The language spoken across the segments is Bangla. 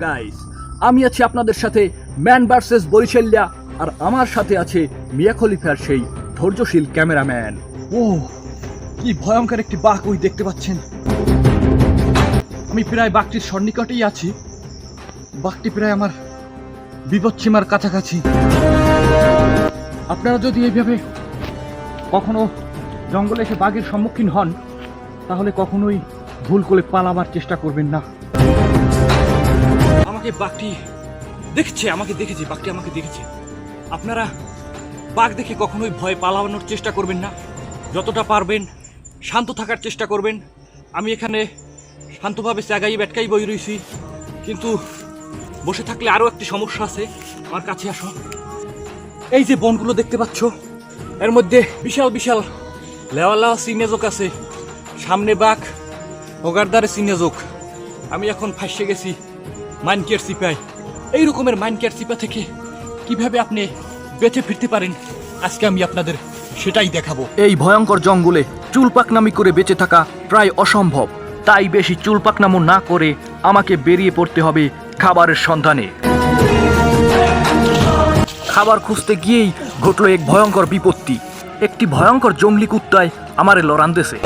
গাইস, আমি আছি আপনাদের সাথে ম্যান ভার্সেস বরিশালিয়া, আর আমার সাথে আছে মিয়া খলিফার সেই ধৈর্যশীল ক্যামেরাম্যান। ও কি ভয়ঙ্কর একটি বাঘ ওই দেখতে পাচ্ছেন। আমি প্রায় বাঘটির সন্নিকটেই আছি। বাঘটি প্রায় আমার বিপদসীমার কাছাকাছি। আপনারা যদি এইভাবে কখনো জঙ্গলে এসে বাঘের সম্মুখীন হন তাহলে কখনোই ভুল করে পালাবার চেষ্টা করবেন না। আমাকে বাঘটি দেখছে, বাঘটি আমাকে দেখেছে। আপনারা বাঘ দেখে কখনোই ভয় পালানোর চেষ্টা করবেন না। যতটা পারবেন শান্ত থাকার চেষ্টা করবেন। আমি এখানে শান্তভাবে জাগাই ব্যাটকাই বই রয়েছি, কিন্তু বসে থাকলে আরও একটি সমস্যা আছে। আমার কাছে আসো। এই যে বনগুলো দেখতে পাচ্ছ, এর মধ্যে বিশাল বিশাল লেওয়ালা সিনেজোক আছে। সামনে বাঘ, হোগারদারে সিনেজোক। আমি এখন ফাঁসে গেছি মাইনকের সিপায়। এই রকমের মাইনকের সিপা থেকে কিভাবে আপনি বেঁচে ফিরতে পারেন আজকে আমি আপনাদের সেটাই দেখাবো। এই ভয়ঙ্কর জঙ্গলে চুলপাকনামি করে বেঁচে থাকা প্রায় অসম্ভব। তাই বেশি চুলপাকনামো না করে আমাকে বেরিয়ে পড়তে হবে খাবারের সন্ধানে। খাবার খুঁজতে গিয়েই ঘটল এক ভয়ঙ্কর বিপত্তি। একটি ভয়ঙ্কর জঙ্গলি কুত্তায় আমারে লড়ান্দেছে।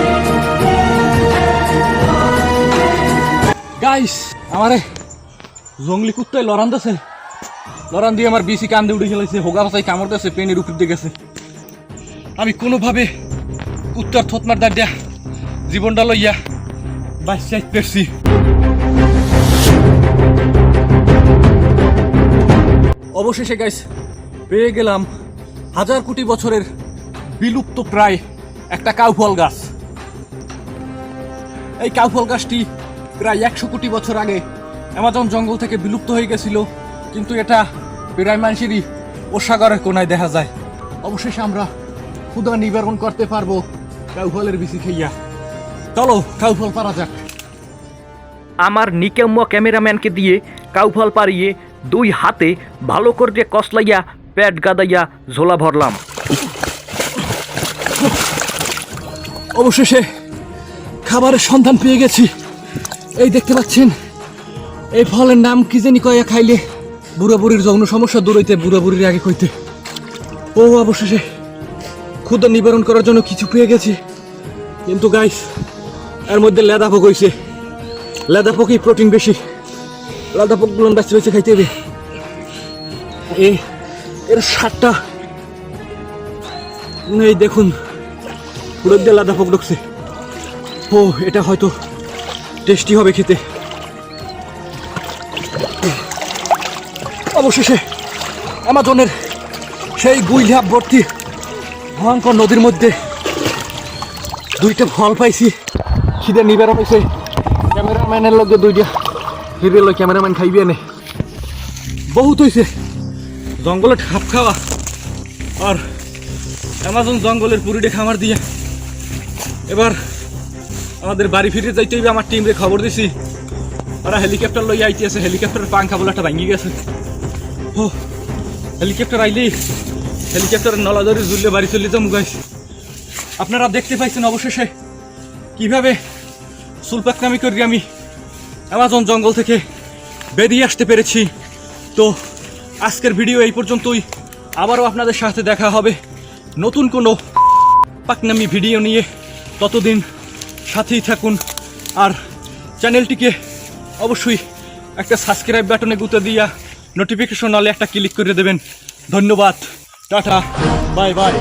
গাইস, আমারে জঙ্গলি কুত্তায় লড়ান্দেছে। লড়ান দিয়ে আমার বেশি কান্দে উঠে ফেলেছে। হোগা ভাষায় কামড় দিয়েছে, পেনের উপর দিয়ে গেছে। আমি কোনোভাবে কুত্তার থতমার দাঁড় দেয়া জীবনটা লইয়া বাঁচিয়ে পেরেছি। অবশেষে গাইস পেয়ে গেলাম হাজার কোটি বছরের বিলুপ্ত প্রায় একটা কাউফল গাছ। এই কাউফল গাছটি প্রায় 100 কোটি বছর আগে অ্যামাজন জঙ্গল থেকে বিলুপ্ত হয়ে গেছিল, কিন্তু এটা প্রায় মানুষেরই ওসাগরের কোনায় দেখা যায়। অবশেষে আমরা ক্ষুধা নিবারণ করতে পারবো কাউফলের বিচি খাইয়া। চলো কাউফল পারা যাক। আমার নিকেম্য ক্যামেরাম্যানকে দিয়ে কাউফল পাড়িয়ে 2 হাতে ভালো করে কসলাইয়া পেট গাদাইয়া ঝোলা ভরলাম। অবশেষে খাবারের সন্ধান পেয়ে গেছি। এই দেখতে পাচ্ছেন, এই ফলের নাম কি জানি কয়া খাইলে বুড়া বুড়ির যৌন সমস্যা দূর হইতে, বুড়া বুড়ির আগে কইতে। ও অবশেষে ক্ষুধা নিবারণ করার জন্য কিছু পেয়ে গেছি, কিন্তু গাইস এর মধ্যে লেদা পোক হয়েছে। লেদা পোকই প্রোটিন বেশি। লেদা পোকগুলো বাঁচতে বেঁচে খাইতে হবে। এর স্বাদটা এই দেখুন, পুরো দিয়ে লেদা পোক ঢুকছে। ও এটা হয়তো টেস্টি হবে খেতে। অবশেষে অ্যামাজনের সেই গুইঝাপ ভর্তি ভয়ঙ্কর নদীর মধ্যে 2টা ফল পাইছি। খিদে নিবার পাইছে। ক্যামেরাম্যানের লগে 2টা হিরে লই ক্যামেরাম্যান খাইবি এনে। বহুত হয়েছে জঙ্গলে ঠাপ খাওয়া আর অ্যামাজন জঙ্গলের পুরিটে খামার দিয়ে। এবার আমাদের বাড়ি ফিরে যাইতে হইবে। আমার টিমরে খবর দিছি, ওরা হেলিকপ্টার লই আইতে আছে। হেলিকপ্টারের পাংখা বলাটা ভাঙি গেছে। ও হেলিকপ্টার আইলে হেলিকপ্টারের নলা ধরে ঝুললে বাড়ি চলে যাবো গাইস। আপনারা দেখতে পাইছেন অবশেষে কিভাবে চুলপাকনামি করি আমি অ্যামাজন জঙ্গল থেকে বেরিয়ে আসতে পেরেছি। তো আজকের ভিডিও এই পর্যন্তই। আবারও আপনাদের সাথে দেখা হবে নতুন কোনো পাকনামি ভিডিও নিয়ে। ততদিন সাথেই থাকুন, আর চ্যানেলটিকে অবশ্যই একটা সাবস্ক্রাইব বাটনে গুঁতে দিয়া নোটিফিকেশন হলে একটা ক্লিক করে দেবেন। ধন্যবাদ, টাটা, বাই বাই।